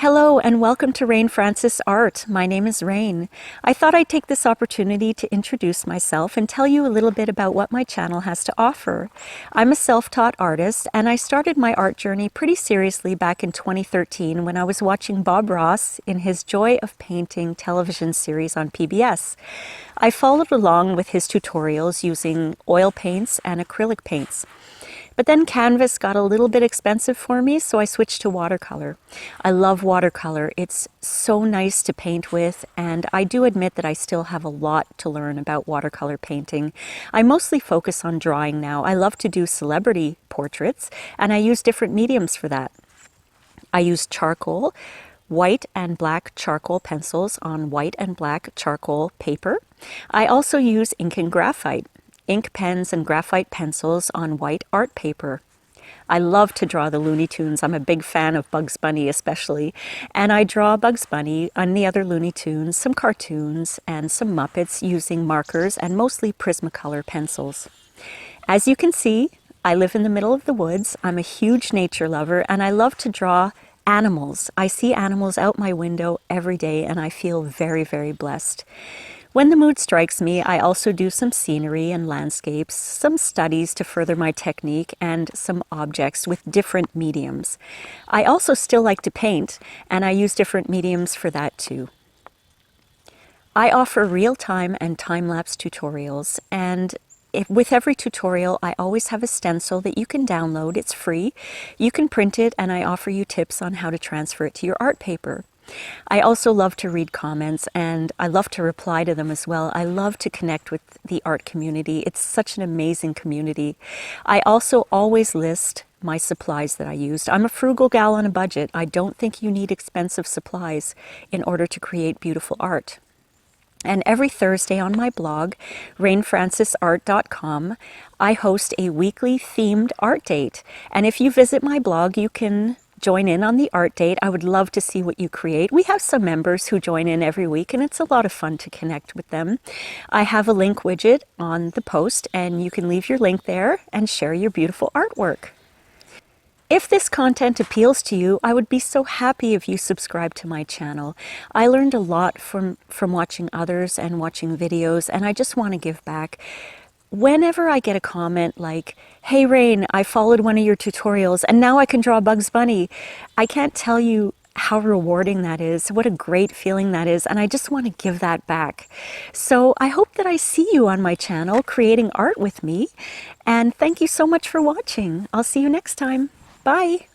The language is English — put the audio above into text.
Hello and welcome to Rain Francis Art. My name is Rain. I thought I'd take this opportunity to introduce myself and tell you a little bit about what my channel has to offer. I'm a self-taught artist and I started my art journey pretty seriously back in 2013 when I was watching Bob Ross in his Joy of Painting television series on PBS. I followed along with his tutorials using oil paints and acrylic paints. But then canvas got a little bit expensive for me, so I switched to watercolor. I love watercolor. It's so nice to paint with, and I do admit that I still have a lot to learn about watercolor painting. I mostly focus on drawing now. I love to do celebrity portraits, and I use different mediums for that. I use charcoal, white and black charcoal pencils on white and black charcoal paper. I also use ink and graphite. Ink pens and graphite pencils on white art paper. I love to draw the Looney Tunes. I'm a big fan of Bugs Bunny especially. And I draw Bugs Bunny and the other Looney Tunes, some cartoons, and some Muppets using markers and mostly Prismacolor pencils. As you can see, I live in the middle of the woods. I'm a huge nature lover and I love to draw animals. I see animals out my window every day and I feel very, very blessed. When the mood strikes me, I also do some scenery and landscapes, some studies to further my technique, and some objects with different mediums. I also still like to paint, and I use different mediums for that too. I offer real-time and time-lapse tutorials, and with every tutorial, I always have a stencil that you can download. It's free. You can print it, and I offer you tips on how to transfer it to your art paper. I also love to read comments and I love to reply to them as well. I love to connect with the art community. It's such an amazing community. I also always list my supplies that I used. I'm a frugal gal on a budget. I don't think you need expensive supplies in order to create beautiful art. And every Thursday on my blog, rainfrancisart.com, I host a weekly themed art date. And if you visit my blog, you can join in on the art date. I would love to see what you create. We have some members who join in every week and it's a lot of fun to connect with them. I have a link widget on the post and you can leave your link there and share your beautiful artwork. If this content appeals to you, I would be so happy if you subscribe to my channel. I learned a lot from watching others and watching videos and I just want to give back. Whenever I get a comment like, "Hey Rain, I followed one of your tutorials and now I can draw Bugs Bunny," I can't tell you how rewarding that is, what a great feeling that is, and I just want to give that back. So I hope that I see you on my channel creating art with me, and thank you so much for watching. I'll see you next time. Bye!